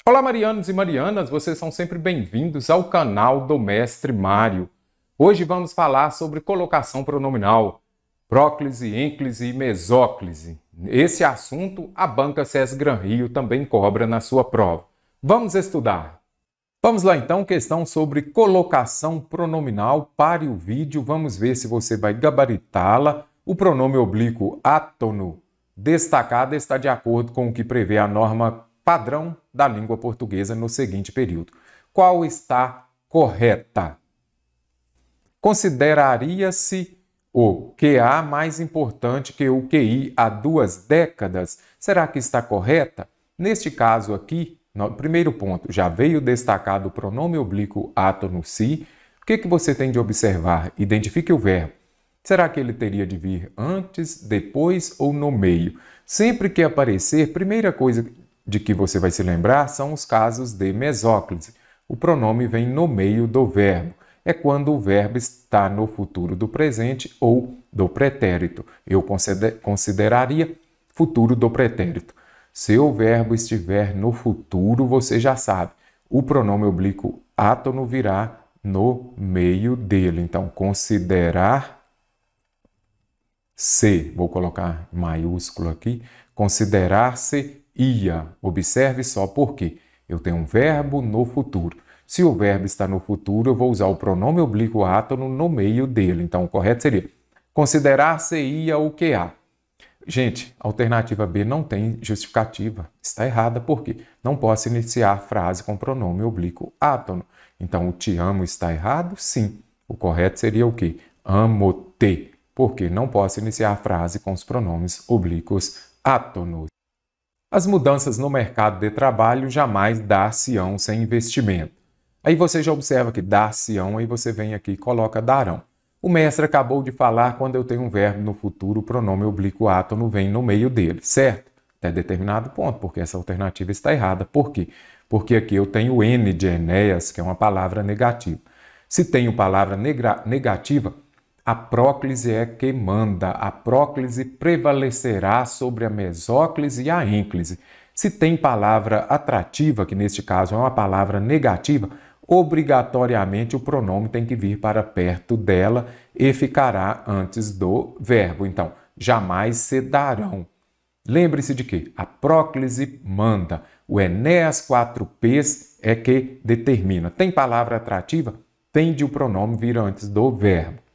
Olá, marianos e marianas, vocês são sempre bem-vindos ao canal do Mestre Mário. Hoje vamos falar sobre colocação pronominal, próclise, ênclise e mesóclise. Esse assunto a banca SES Gran Rio também cobra na sua prova. Vamos estudar. Vamos lá então, questão sobre colocação pronominal. Pare o vídeo, vamos ver se você vai gabaritá-la. O pronome oblíquo átono destacado está de acordo com o que prevê a norma padrão da língua portuguesa no seguinte período. Qual está correta? Consideraria-se o QA mais importante que o QI há 2 décadas? Será que está correta? Neste caso aqui, no primeiro ponto, já veio destacado o pronome oblíquo átono si. O que você tem de observar? Identifique o verbo. Será que ele teria de vir antes, depois ou no meio? Sempre que aparecer, primeira coisa de que você vai se lembrar são os casos de mesóclise. O pronome vem no meio do verbo. É quando o verbo está no futuro do presente ou do pretérito. Eu consideraria futuro do pretérito. Se o verbo estiver no futuro, você já sabe. O pronome oblíquo átono virá no meio dele. Então, considerar-se, vou colocar maiúsculo aqui, considerar-se ia. Observe só por quê. Eu tenho um verbo no futuro. Se o verbo está no futuro, eu vou usar o pronome oblíquo átono no meio dele. Então, o correto seria considerar-se-ia o que há. Gente, a alternativa B não tem justificativa. Está errada por quê? Não posso iniciar a frase com pronome oblíquo átono. Então, o te amo está errado? Sim. O correto seria o quê? Amo-te. Porque não posso iniciar a frase com os pronomes oblíquos átonos. As mudanças no mercado de trabalho jamais dar-se-ão sem investimento. Aí você já observa que dar-se-ão, aí você vem aqui e coloca darão. O mestre acabou de falar quando eu tenho um verbo no futuro, o pronome oblíquo átono vem no meio dele, certo? Até determinado ponto, porque essa alternativa está errada. Por quê? Porque aqui eu tenho N de Enéas, que é uma palavra negativa. Se tenho palavra negativa, a próclise é que manda. A próclise prevalecerá sobre a mesóclise e a ênclise. Se tem palavra atrativa, que neste caso é uma palavra negativa, obrigatoriamente o pronome tem que vir para perto dela e ficará antes do verbo. Então, jamais se darão. Lembre-se de que a próclise manda. O Enéas 4Ps é que determina. Tem palavra atrativa? Tem de o pronome vir antes do verbo.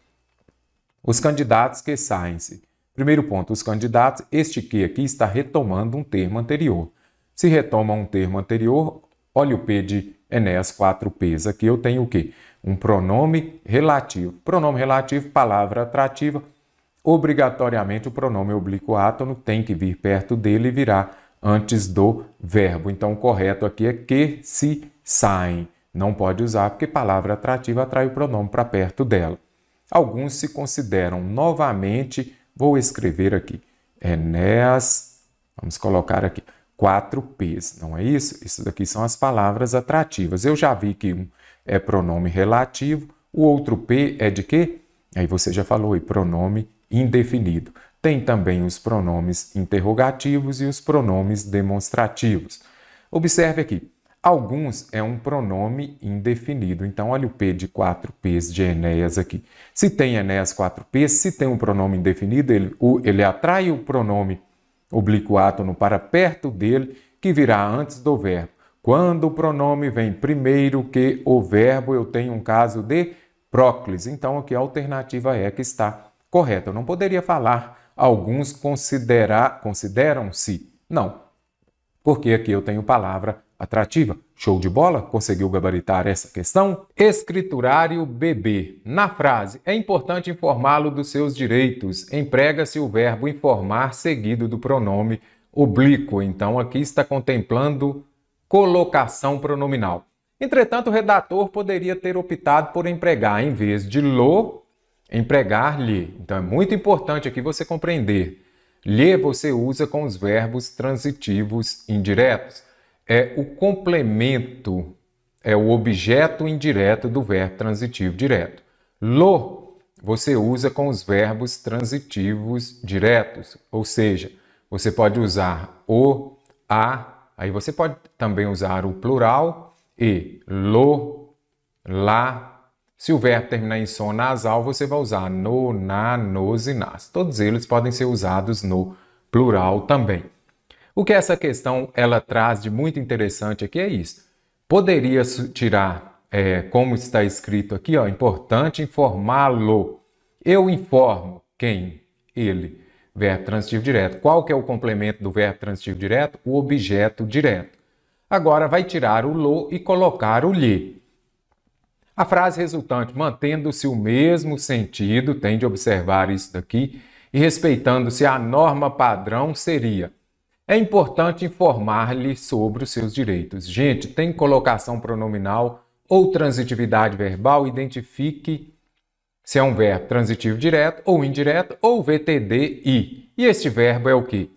Os candidatos que saem-se. Primeiro ponto, os candidatos, este que aqui está retomando um termo anterior. Se retoma um termo anterior, olha o P de Enéas 4Ps. Aqui eu tenho o quê? Um pronome relativo. Pronome relativo, palavra atrativa. Obrigatoriamente o pronome oblíquo átono tem que vir perto dele e virá antes do verbo. Então o correto aqui é que se saem. Não pode usar porque palavra atrativa atrai o pronome para perto dela. Alguns se consideram novamente, vou escrever aqui, Enéas, vamos colocar aqui, 4Ps, não é isso? Isso daqui são as palavras atrativas. Eu já vi que um é pronome relativo, o outro P é de quê? Aí você já falou, pronome indefinido. Tem também os pronomes interrogativos e os pronomes demonstrativos. Observe aqui. Alguns é um pronome indefinido. Então, olha o P de 4Ps de Enéas aqui. Se tem Enéas 4Ps, se tem um pronome indefinido, ele atrai o pronome oblíquo átono para perto dele, que virá antes do verbo. Quando o pronome vem primeiro que o verbo, eu tenho um caso de próclise. Então, aqui a alternativa é que está correta. Eu não poderia falar alguns consideram-se. Não, porque aqui eu tenho palavra atrativa. Show de bola? Conseguiu gabaritar essa questão? Escriturário BB. Na frase, é importante informá-lo dos seus direitos. Emprega-se o verbo informar seguido do pronome oblíquo. Então, aqui está contemplando colocação pronominal. Entretanto, o redator poderia ter optado por empregar, em vez de lo, empregar-lhe. Então, é muito importante aqui você compreender. Lhe você usa com os verbos transitivos indiretos. É o complemento, é o objeto indireto do verbo transitivo direto. Lo, você usa com os verbos transitivos diretos, ou seja, você pode usar o, a, Aí você pode também usar o plural e lo, lá. Se o verbo terminar em som nasal, você vai usar no, na, nos e nas. Todos eles podem ser usados no plural também. O que essa questão ela traz de muito interessante aqui é isso. Poderia tirar, como está escrito aqui, ó, importante informá-lo. Eu informo quem? Ele. Verbo transitivo direto. Qual que é o complemento do verbo transitivo direto? O objeto direto. Agora vai tirar o lo e colocar o lhe. A frase resultante, mantendo-se o mesmo sentido, tem de observar isso daqui, e respeitando-se a norma padrão, seria: é importante informar-lhe sobre os seus direitos. Gente, tem colocação pronominal ou transitividade verbal, identifique se é um verbo transitivo direto ou indireto ou VTD-I. E este verbo é o quê?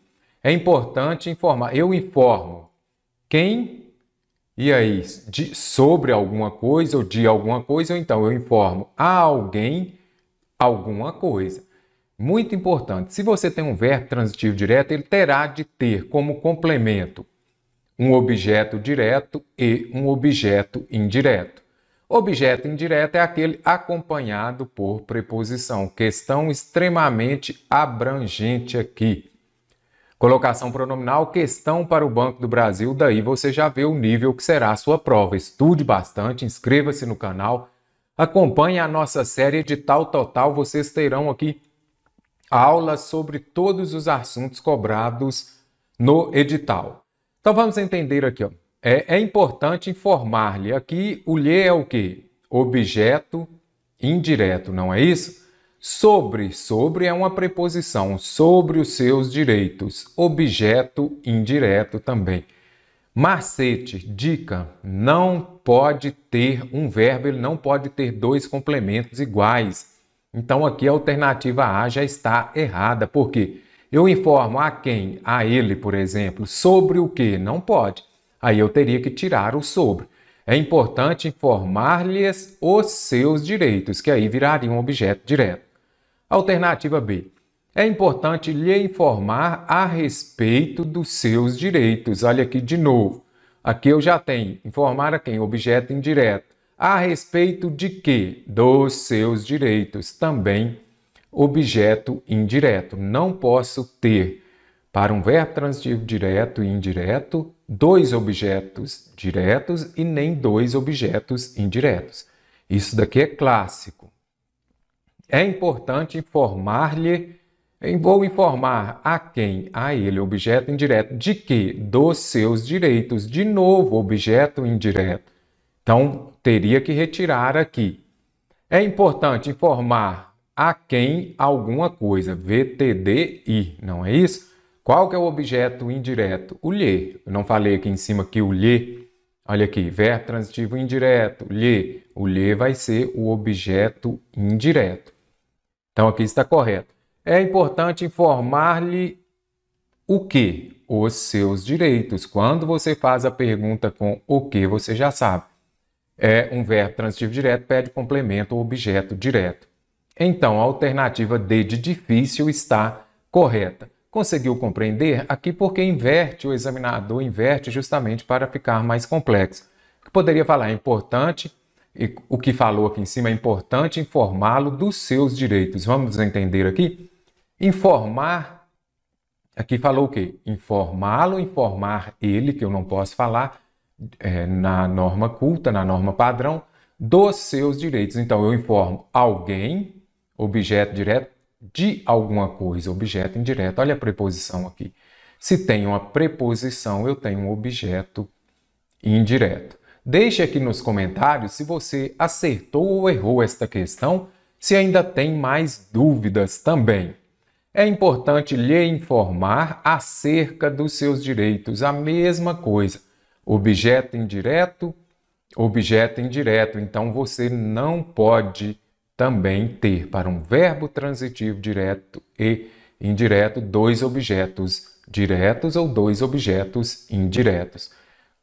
É importante informar. Eu informo quem, e aí, sobre alguma coisa ou de alguma coisa, ou então eu informo a alguém alguma coisa. Muito importante, se você tem um verbo transitivo direto, ele terá de ter como complemento um objeto direto e um objeto indireto. Objeto indireto é aquele acompanhado por preposição. Questão extremamente abrangente aqui. Colocação pronominal, questão para o Banco do Brasil, daí você já vê o nível que será a sua prova. Estude bastante, inscreva-se no canal, acompanhe a nossa série Edital Total, vocês terão aqui aulas sobre todos os assuntos cobrados no edital. Então vamos entender aqui, ó. É importante informar-lhe. Aqui o lhe é o quê? Objeto indireto, não é isso? Sobre é uma preposição, sobre os seus direitos. Objeto indireto também. Macete, dica, não pode ter um verbo, ele não pode ter dois complementos iguais. Então aqui a alternativa A já está errada. Por quê? Eu informo a quem? A ele, por exemplo. Sobre o quê? Não pode. Aí eu teria que tirar o sobre. É importante informar-lhes os seus direitos, que aí viraria um objeto direto. Alternativa B. É importante lhe informar a respeito dos seus direitos. Olha aqui de novo. Aqui eu já tenho informar a quem? Objeto indireto. A respeito de quê? Dos seus direitos. Também objeto indireto. Não posso ter, para um verbo transitivo direto e indireto, dois objetos diretos e nem dois objetos indiretos. Isso daqui é clássico. É importante informar-lhe, vou informar a quem? A ele, objeto indireto. De quê? Dos seus direitos. De novo, objeto indireto. Então, teria que retirar aqui. É importante informar a quem alguma coisa. VTD-I, não é isso? Qual que é o objeto indireto? O lhe. Eu não falei aqui em cima que o lhe. Olha aqui, verbo transitivo indireto, lhe. O lhe vai ser o objeto indireto. Então aqui está correto. É importante informar-lhe o quê? Os seus direitos. Quando você faz a pergunta com o que, você já sabe. É um verbo transitivo direto, pede complemento ou objeto direto. Então, a alternativa D de difícil está correta. Conseguiu compreender? Aqui porque inverte, o examinador inverte justamente para ficar mais complexo. Eu poderia falar, é importante, e o que falou aqui em cima, é importante informá-lo dos seus direitos. Vamos entender aqui? Informar, aqui falou o quê? Informá-lo, informar ele, que eu não posso falar, na norma culta, na norma padrão, dos seus direitos. Então, eu informo alguém, objeto direto, de alguma coisa, objeto indireto. Olha a preposição aqui. Se tem uma preposição, eu tenho um objeto indireto. Deixe aqui nos comentários se você acertou ou errou esta questão, se ainda tem mais dúvidas também. É importante lhe informar acerca dos seus direitos. A mesma coisa. Objeto indireto, objeto indireto. Então, você não pode também ter, para um verbo transitivo direto e indireto, dois objetos diretos ou dois objetos indiretos.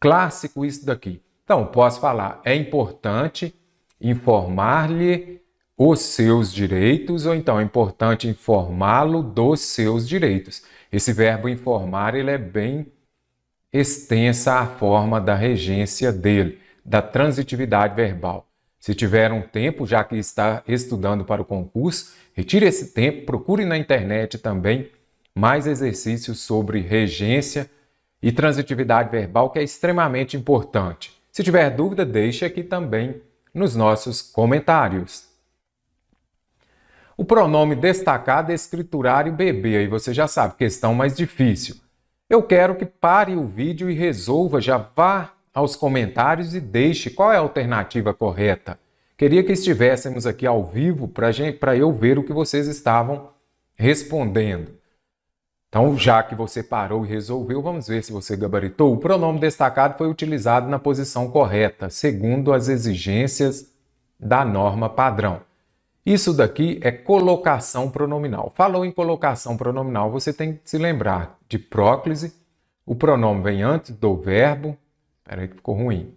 Clássico isso daqui. Então, posso falar, é importante informar-lhe os seus direitos, ou então é importante informá-lo dos seus direitos. Esse verbo informar, ele é bem extensa a forma da regência dele, da transitividade verbal. Se tiver um tempo, já que está estudando para o concurso, retire esse tempo, procure na internet também mais exercícios sobre regência e transitividade verbal, que é extremamente importante. Se tiver dúvida, deixe aqui também nos nossos comentários. O pronome destacado, escriturário, bebê, aí você já sabe, questão mais difícil. Eu quero que pare o vídeo e resolva, já vá aos comentários e deixe qual é a alternativa correta. Queria que estivéssemos aqui ao vivo para eu ver o que vocês estavam respondendo. Então, já que você parou e resolveu, vamos ver se você gabaritou. O pronome destacado foi utilizado na posição correta, segundo as exigências da norma padrão. Isso daqui é colocação pronominal. Falou em colocação pronominal, você tem que se lembrar de próclise. O pronome vem antes do verbo. Espera aí que ficou ruim.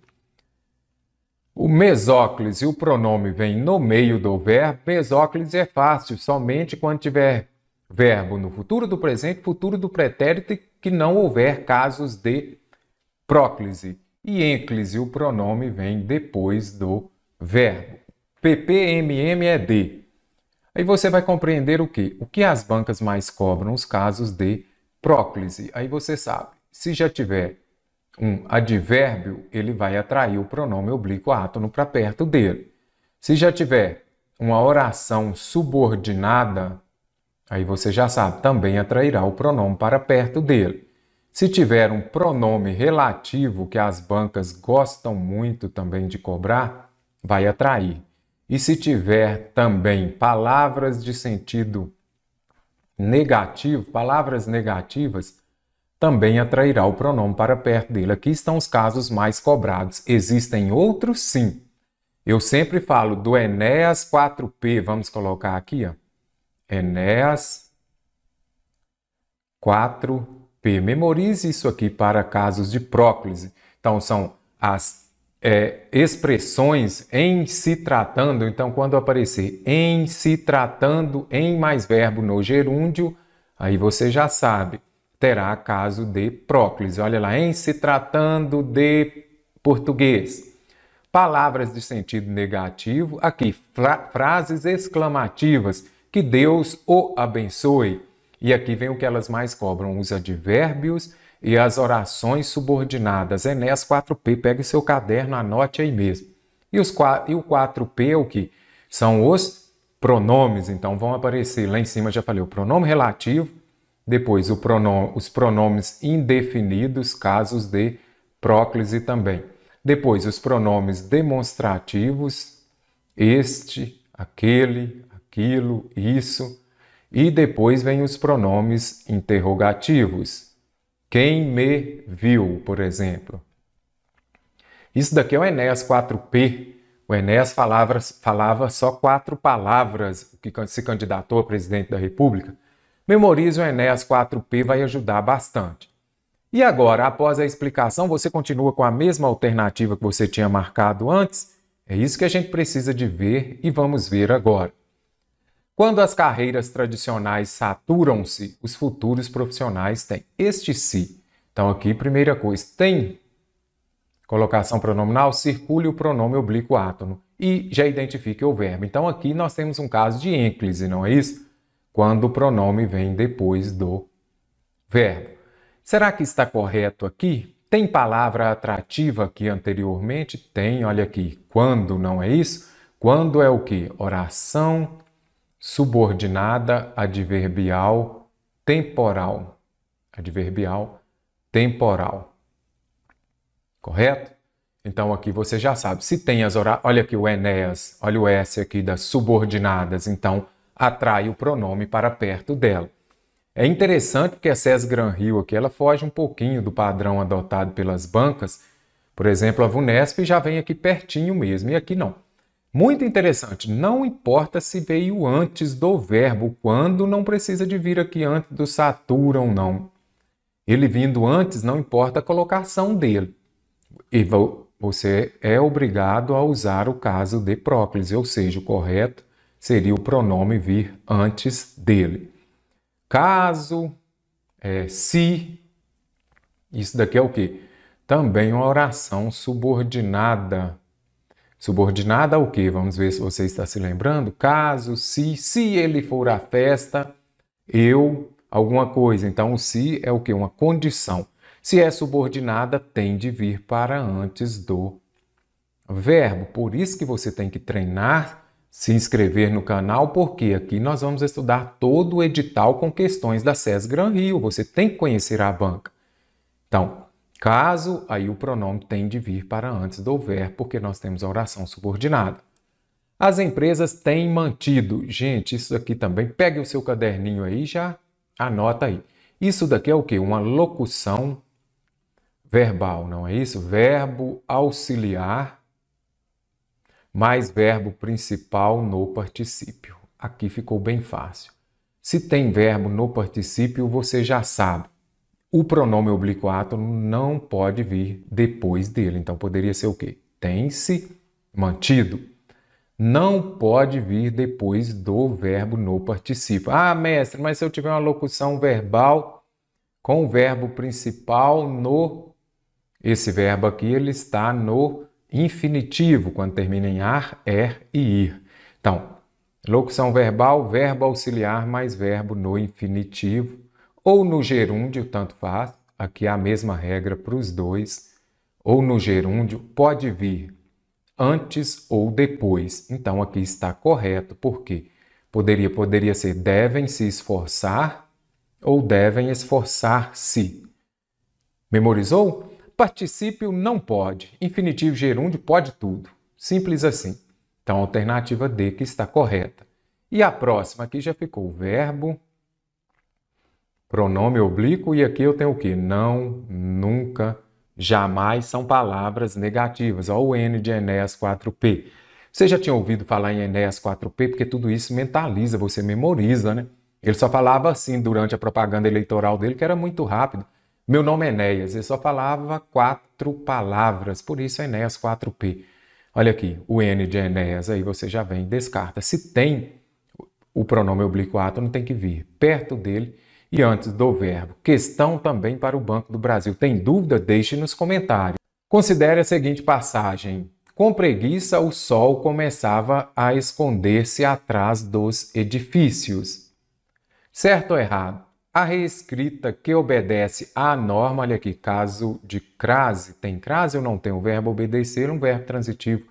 O mesóclise, o pronome vem no meio do verbo. Mesóclise é fácil, somente quando tiver verbo no futuro do presente, futuro do pretérito e que não houver casos de próclise. E ênclise, o pronome vem depois do verbo. PPMM é de. Aí você vai compreender o quê? O que as bancas mais cobram? Os casos de próclise. Aí você sabe, se já tiver um advérbio, ele vai atrair o pronome oblíquo átono para perto dele. Se já tiver uma oração subordinada, aí você já sabe, também atrairá o pronome para perto dele. Se tiver um pronome relativo, que as bancas gostam muito também de cobrar, vai atrair. E se tiver também palavras de sentido negativo, palavras negativas, também atrairá o pronome para perto dele. Aqui estão os casos mais cobrados. Existem outros, sim. Eu sempre falo do Enéas 4P. Vamos colocar aqui, ó. Enéas 4P. Memorize isso aqui para casos de próclise. Então, são as expressões em se tratando. Então, quando aparecer em se tratando, em mais verbo no gerúndio, aí você já sabe, terá caso de próclise. Olha lá, em se tratando de português. Palavras de sentido negativo, aqui, frases exclamativas, que Deus o abençoe. E aqui vem o que elas mais cobram, os advérbios e as orações subordinadas. Enéas 4P, pegue seu caderno, anote aí mesmo. E o 4P é o que? São os pronomes, então vão aparecer, lá em cima já falei, o pronome relativo, depois os pronomes indefinidos, casos de próclise também. Depois os pronomes demonstrativos, este, aquele, aquilo, isso. E depois vem os pronomes interrogativos. Quem me viu, por exemplo. Isso daqui é o Enéas 4P. O Enéas falava só 4 palavras que se candidatou a presidente da República. Memorize o Enéas 4P, vai ajudar bastante. E agora, após a explicação, você continua com a mesma alternativa que você tinha marcado antes? É isso que a gente precisa de ver e vamos ver agora. Quando as carreiras tradicionais saturam-se, os futuros profissionais têm este se. Então aqui, primeira coisa, tem colocação pronominal, circule o pronome oblíquo átono e já identifique o verbo. Então aqui nós temos um caso de ênclise, não é isso? Quando o pronome vem depois do verbo. Será que está correto aqui? Tem palavra atrativa aqui anteriormente? Tem, olha aqui. Quando, não é isso? Quando é o quê? Oração subordinada adverbial temporal. Adverbial temporal. Correto? Então aqui você já sabe. Se tem as orações, olha aqui o Enéas, olha o S aqui das subordinadas, então atrai o pronome para perto dela. É interessante porque a SES Gran Rio aqui, ela foge um pouquinho do padrão adotado pelas bancas. Por exemplo, a VUNESP já vem aqui pertinho mesmo, e aqui não. Muito interessante, não importa se veio antes do verbo, quando não precisa de vir aqui antes do saturam, não. Ele vindo antes, não importa a colocação dele. E você é obrigado a usar o caso de próclise, ou seja, o correto seria o pronome vir antes dele. Caso, se, Isso daqui é o quê? Também uma oração subordinada. Subordinada ao quê? Vamos ver se você está se lembrando. Caso, se ele for à festa, eu, alguma coisa. Então, o se é o quê? Uma condição. Se é subordinada, tem de vir para antes do verbo. Por isso que você tem que treinar, se inscrever no canal, porque aqui nós vamos estudar todo o edital com questões da SES Gran Rio. Você tem que conhecer a banca. Então, caso, aí o pronome tem de vir para antes do verbo, porque nós temos a oração subordinada. As empresas têm mantido. Gente, isso aqui também, pegue o seu caderninho aí e já anota aí. Isso daqui é o quê? Uma locução verbal, não é isso? Verbo auxiliar mais verbo principal no particípio. Aqui ficou bem fácil. Se tem verbo no particípio, você já sabe. O pronome oblíquo átono não pode vir depois dele. Então, poderia ser o quê? Tem-se mantido. Não pode vir depois do verbo no particípio. Ah, mestre, mas se eu tiver uma locução verbal com o verbo principal no... Esse verbo aqui, ele está no infinitivo, quando termina em ar, e ir. Então, locução verbal, verbo auxiliar mais verbo no infinitivo, ou no gerúndio, tanto faz, aqui é a mesma regra para os dois, ou no gerúndio, pode vir antes ou depois. Então, aqui está correto, porque poderia ser devem se esforçar ou devem esforçar-se. Memorizou? Particípio não pode. Infinitivo gerúndio pode tudo. Simples assim. Então, a alternativa D que está correta. E a próxima aqui já ficou verbo, pronome oblíquo, e aqui eu tenho o quê? Não, nunca, jamais são palavras negativas. Olha o N de Enéas 4P. Você já tinha ouvido falar em Enéas 4P? Porque tudo isso mentaliza, você memoriza, né? Ele só falava assim durante a propaganda eleitoral dele, que era muito rápido. Meu nome é Enéas, ele só falava 4 palavras, por isso Enéas 4P. Olha aqui, o N de Enéas, aí você já vem e descarta. Se tem o pronome oblíquo átono, tem que vir perto dele e antes do verbo. Questão também para o Banco do Brasil. Tem dúvida? Deixe nos comentários. Considere a seguinte passagem. Com preguiça, o sol começava a esconder-se atrás dos edifícios. Certo ou errado? A reescrita que obedece à norma, olha aqui, caso de crase, tem crase ou não tem? O verbo obedecer, um verbo transitivo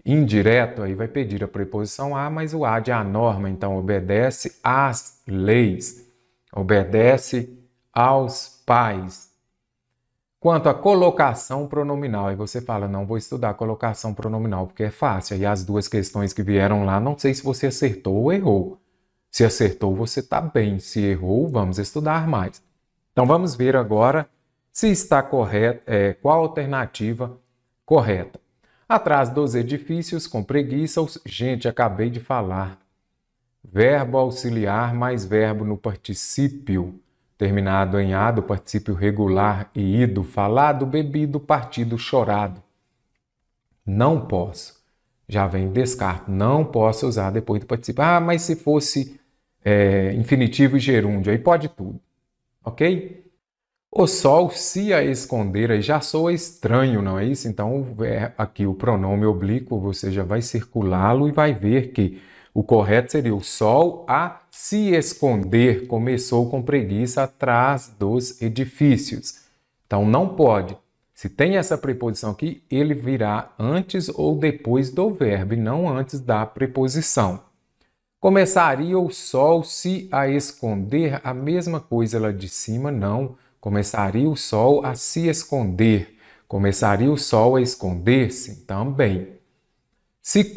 indireto, aí vai pedir a preposição a, mas o a de a norma, então obedece às leis, obedece aos pais. Quanto à colocação pronominal, aí você fala, não vou estudar colocação pronominal, porque é fácil, aí as duas questões que vieram lá, não sei se você acertou ou errou. Se acertou, você está bem. Se errou, vamos estudar mais. Então, vamos ver agora se está correto, qual a alternativa correta. Atrás dos edifícios, com preguiça, gente, acabei de falar. Verbo auxiliar mais verbo no particípio, terminado em A, do particípio regular e ido, falado, bebido, partido, chorado. Não posso. Já vem descarto. Não posso usar depois do particípio. Ah, mas se fosse... infinitivo e gerúndio, aí pode tudo, ok? O sol se a esconder, aí já soa estranho, não é isso? Então, aqui o pronome oblíquo, você já vai circulá-lo e vai ver que o correto seria o sol a se esconder, começou com preguiça atrás dos edifícios. Então, não pode. Se tem essa preposição aqui, ele virá antes ou depois do verbo, e não antes da preposição. Começaria o sol se a esconder? A mesma coisa lá de cima, não. Começaria o sol a se esconder. Começaria o sol a esconder-se? Também.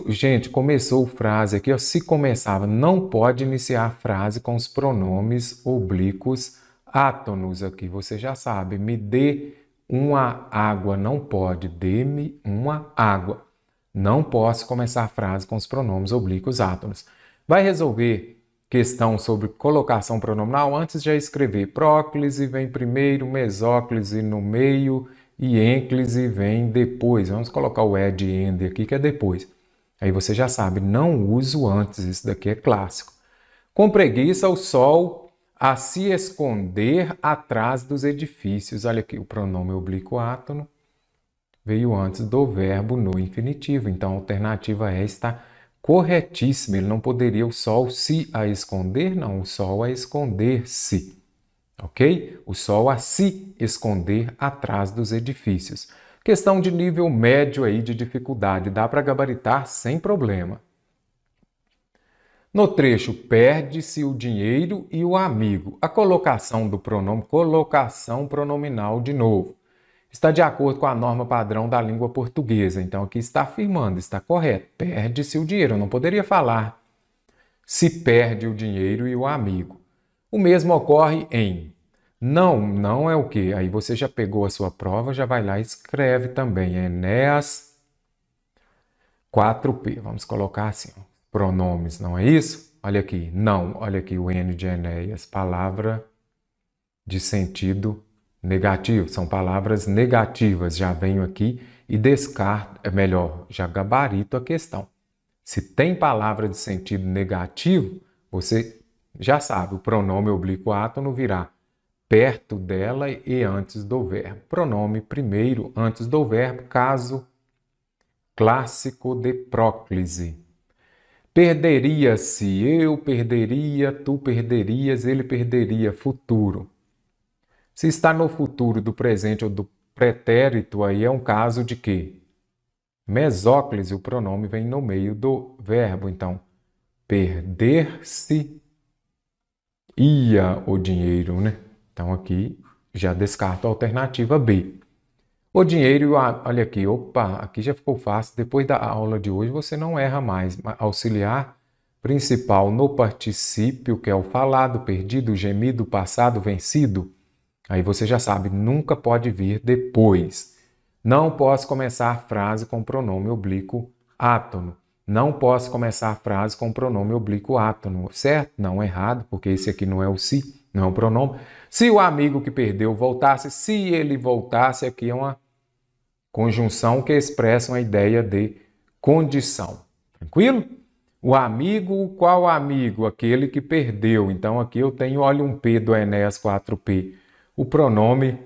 Gente, começou a frase aqui, ó, se começava. Não pode iniciar a frase com os pronomes oblíquos átonos aqui. Você já sabe. Me dê uma água. Não pode. Dê-me uma água. Não posso começar a frase com os pronomes oblíquos átonos. Vai resolver questão sobre colocação pronominal antes de escrever. Próclise vem primeiro, mesóclise no meio e ênclise vem depois. Vamos colocar o ed e ende aqui, que é depois. Aí você já sabe, não uso antes, isso daqui é clássico. Com preguiça, o sol a se esconder atrás dos edifícios. Olha aqui, o pronome oblíquo átono veio antes do verbo no infinitivo. Então, a alternativa E está corretíssima. Ele não poderia o sol se a esconder, não. O sol a esconder-se. Ok? O sol a se esconder atrás dos edifícios. Questão de nível médio aí de dificuldade. Dá para gabaritar sem problema. No trecho, perde-se o dinheiro e o amigo. A colocação do pronome, colocação pronominal de novo, está de acordo com a norma padrão da língua portuguesa. Então, aqui está afirmando, está correto. Perde-se o dinheiro. Eu não poderia falar se perde o dinheiro e o amigo. O mesmo ocorre em não é o quê? Aí você já pegou a sua prova, já vai lá e escreve também. Enéas 4P. Vamos colocar assim, ó, pronomes, não é isso? Olha aqui, não. Olha aqui o N de Enéas, palavra de sentido negativo. São palavras negativas. Já venho aqui e descarto, é melhor, já gabarito a questão. Se tem palavra de sentido negativo, você já sabe, o pronome oblíquo átono virá perto dela e antes do verbo. Pronome primeiro antes do verbo, caso clássico de próclise. Perderia-se, eu perderia, tu perderias, ele perderia, futuro. Se está no futuro do presente ou do pretérito, aí é um caso de quê? Mesóclise, o pronome vem no meio do verbo. Então, perder-se ia o dinheiro, né? Então, aqui já descarto a alternativa B. O dinheiro, olha aqui, opa, aqui já ficou fácil. Depois da aula de hoje você não erra mais. Auxiliar principal no particípio, que é o falado, perdido, gemido, passado, vencido. Aí você já sabe, nunca pode vir depois. Não posso começar a frase com pronome oblíquo átono. Não posso começar a frase com pronome oblíquo átono, certo? Não, errado, porque esse aqui não é o se, não é o pronome. Se o amigo que perdeu voltasse, se ele voltasse, aqui é uma conjunção que expressa uma ideia de condição. Tranquilo? O amigo, qual amigo? Aquele que perdeu. Então, aqui eu tenho, olha um P do Enéas 4P. O pronome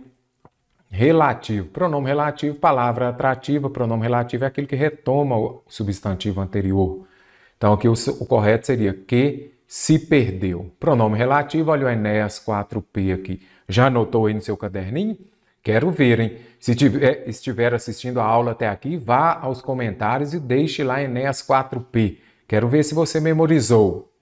relativo. Pronome relativo, palavra atrativa. Pronome relativo é aquele que retoma o substantivo anterior. Então, aqui o correto seria que se perdeu. Pronome relativo, olha o Enéas 4P aqui. Já anotou aí no seu caderninho? Quero ver, hein? Se estiver assistindo a aula até aqui, vá aos comentários e deixe lá Enéas 4P. Quero ver se você memorizou.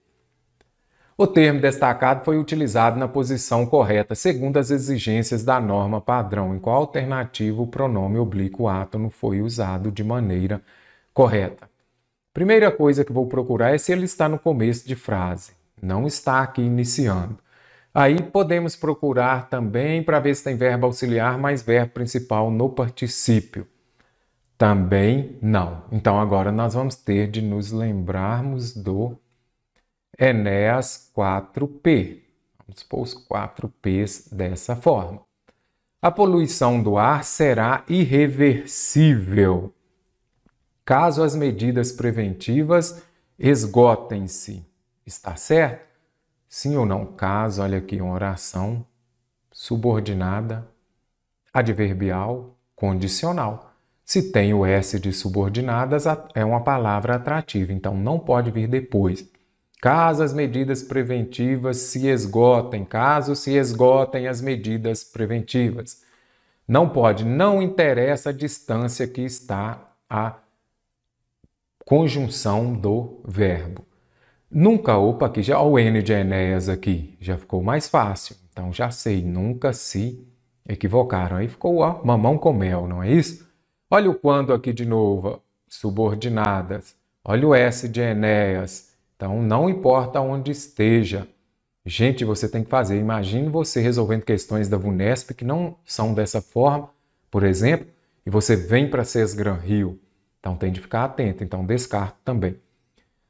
O termo destacado foi utilizado na posição correta, segundo as exigências da norma padrão. Em qual alternativa o pronome oblíquo átono foi usado de maneira correta? Primeira coisa que vou procurar é se ele está no começo de frase. Não está aqui iniciando. Aí podemos procurar também para ver se tem verbo auxiliar mais verbo principal no particípio. Também não. Então agora nós vamos ter de nos lembrarmos do Enéas 4P. Vamos pôr os 4Ps dessa forma. A poluição do ar será irreversível caso as medidas preventivas esgotem-se. Está certo? Sim ou não? Caso, olha aqui, uma oração subordinada, adverbial, condicional. Se tem o S de subordinadas, é uma palavra atrativa, então não pode vir depois. Caso as medidas preventivas se esgotem, caso se esgotem as medidas preventivas. Não pode, não interessa a distância que está a conjunção do verbo. Nunca, opa, aqui já o N de Enéas aqui, já ficou mais fácil. Então já sei, nunca se equivocaram. Aí ficou, ó, mamão com mel, não é isso? Olha o quando aqui de novo, subordinadas. Olha o S de Enéas. Então não importa onde esteja. Gente, você tem que fazer. Imagine você resolvendo questões da VUNESP que não são dessa forma, por exemplo, e você vem para Sesgran Rio. Então tem de ficar atento. Então descarto também.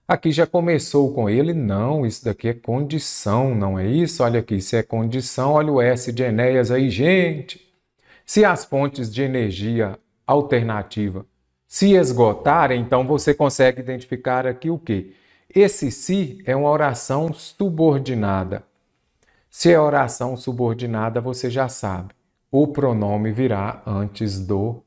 Aqui já começou com ele, não, isso daqui é condição, não é isso? Olha aqui, se é condição, olha o S de Enéas aí, gente. Se as fontes de energia alternativa se esgotarem, então você consegue identificar aqui o quê? Esse se é uma oração subordinada. Se é oração subordinada, você já sabe. O pronome virá antes do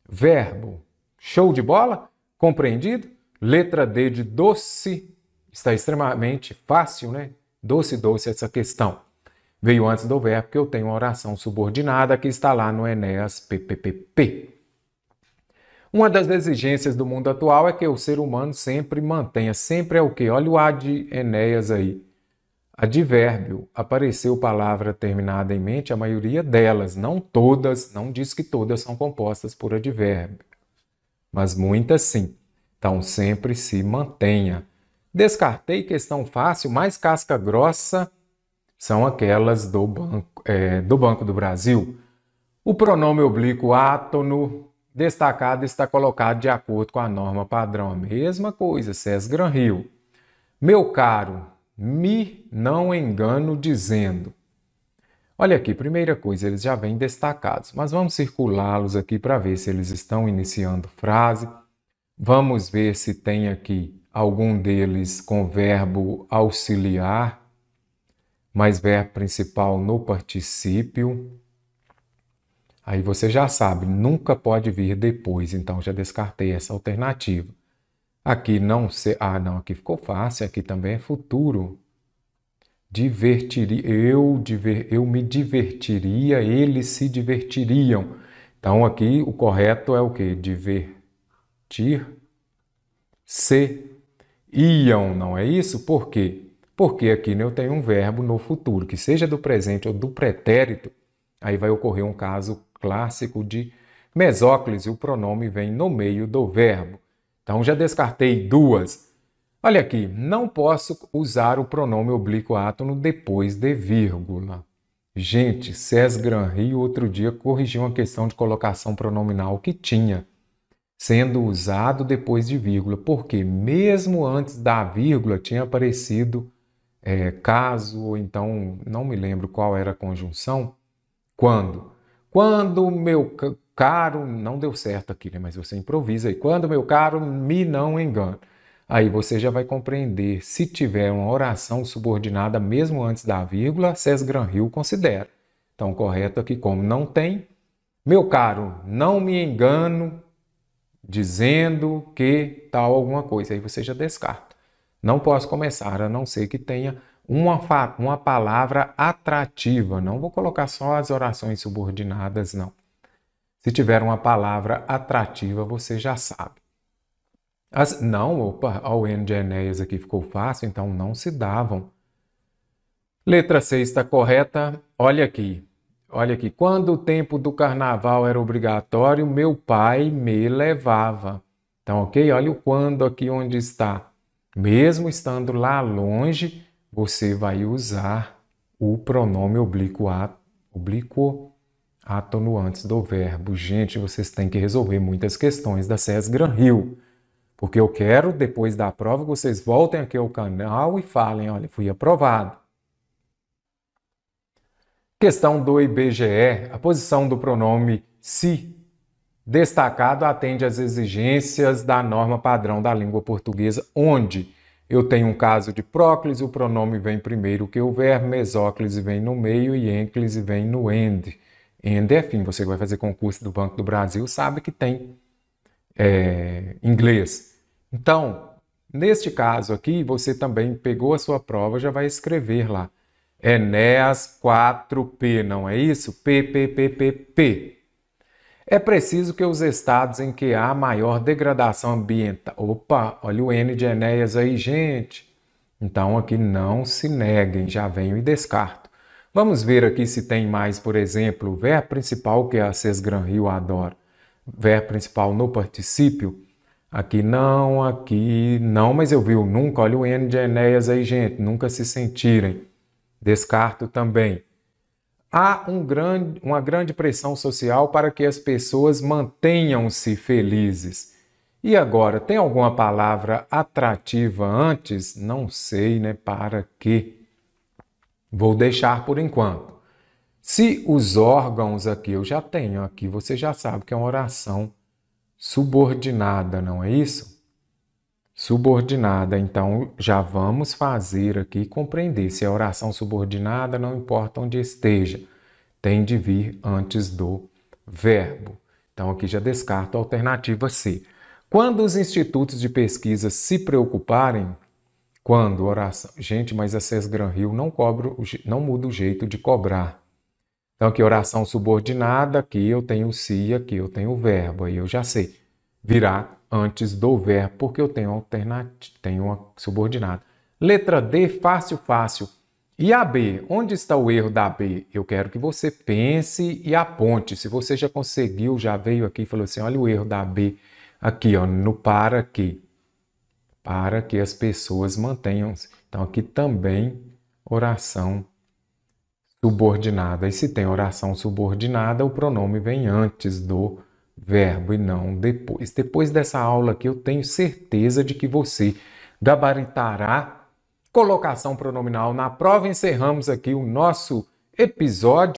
verbo. Show de bola? Compreendido? Letra D de doce. Está extremamente fácil, né? Doce, doce essa questão. Veio antes do verbo, porque eu tenho uma oração subordinada que está lá no Enéas PPPP. Uma das exigências do mundo atual é que o ser humano sempre mantenha, sempre é o quê? Olha o A de Enéas aí. Advérbio, apareceu palavra terminada em mente, a maioria delas, não todas, não diz que todas são compostas por advérbio, mas muitas sim. Então sempre se mantenha. Descartei questão fácil, mais casca grossa são aquelas do Banco do Brasil. O pronome oblíquo átono destacado está colocado de acordo com a norma padrão. A mesma coisa, César Granrio. Meu caro, me não engano dizendo. Olha aqui, primeira coisa, eles já vêm destacados, mas vamos circulá-los aqui para ver se eles estão iniciando frase. Vamos ver se tem aqui algum deles com verbo auxiliar, mais verbo principal no particípio. Aí você já sabe, nunca pode vir depois, então já descartei essa alternativa. Aqui não sei. Ah, não, aqui ficou fácil, aqui também é futuro. Divertiria, eu me divertiria, eles se divertiriam. Então aqui o correto é o quê? Divertir-se iam, não é isso? Por quê? Porque aqui eu tenho um verbo no futuro, que seja do presente ou do pretérito, aí vai ocorrer um caso clássico de mesóclise, o pronome vem no meio do verbo. Então já descartei duas. Olha aqui, não posso usar o pronome oblíquo átono depois de vírgula. Gente, César Granrio outro dia corrigiu uma questão de colocação pronominal que tinha, sendo usado depois de vírgula, porque mesmo antes da vírgula tinha aparecido caso, ou então, não me lembro qual era a conjunção, quando? Quando meu caro, não deu certo aqui, né? Mas você improvisa aí. Quando meu caro me não engano. Aí você já vai compreender. Se tiver uma oração subordinada, mesmo antes da vírgula, César Granrio considera. Então, correto aqui, como não tem. Meu caro, não me engano dizendo que tal alguma coisa. Aí você já descarta. Não posso começar, a não ser que tenha uma palavra atrativa. Não vou colocar só as orações subordinadas, não. Se tiver uma palavra atrativa, você já sabe. O N de Enéas aqui ficou fácil, então não se davam. Letra C está correta. Olha aqui. Olha aqui. Quando o tempo do carnaval era obrigatório, meu pai me levava. Então, ok? Olha o quando aqui onde está. Mesmo estando lá longe, você vai usar o pronome oblíquo átono antes do verbo. Gente, vocês têm que resolver muitas questões da César Granrio, porque eu quero, depois da prova, que vocês voltem aqui ao canal e falem, olha, fui aprovado. Questão do IBGE, a posição do pronome se destacado atende às exigências da norma padrão da língua portuguesa, onde eu tenho um caso de próclise, o pronome vem primeiro que o verbo, mesóclise vem no meio e ênclise vem no end. End é fim, você vai fazer concurso do Banco do Brasil, sabe que tem inglês. Então, neste caso aqui, você também pegou a sua prova, já vai escrever lá. Enéas 4P, não é isso? P. É preciso que os estados em que há maior degradação ambiental... Opa, olha o N de Enéas aí, gente. Então, aqui não se neguem, já venho e descarto. Vamos ver aqui se tem mais, por exemplo, o verbo principal, que a César Granrio adora. Verbo principal no particípio. Aqui não, mas eu vi o nunca. Olha o N de Enéas aí, gente. Nunca se sentirem. Descarto também. Há uma grande pressão social para que as pessoas mantenham-se felizes. E agora, tem alguma palavra atrativa antes? Não sei, né? Para quê? Vou deixar por enquanto. Se os órgãos aqui, eu já tenho aqui, você já sabe que é uma oração subordinada, não é isso? subordinada. Então, já vamos fazer aqui compreender se é oração subordinada, não importa onde esteja, tem de vir antes do verbo. Então, aqui já descarto a alternativa C. Quando os institutos de pesquisa se preocuparem, quando oração... Gente, mas a Sesgran Hill não muda o jeito de cobrar. Então, aqui oração subordinada, aqui eu tenho o se, aqui eu tenho o verbo, aí eu já sei. Virá antes do verbo, porque eu tenho uma subordinada. Letra D, fácil, fácil. E a B? Onde está o erro da B? Eu quero que você pense e aponte. Se você já conseguiu, já veio aqui e falou assim, olha o erro da B aqui, ó, no para que as pessoas mantenham-se. Então, aqui também oração subordinada. E se tem oração subordinada, o pronome vem antes do verbo e não depois. Depois dessa aula aqui, eu tenho certeza de que você gabaritará colocação pronominal na prova. Encerramos aqui o nosso episódio.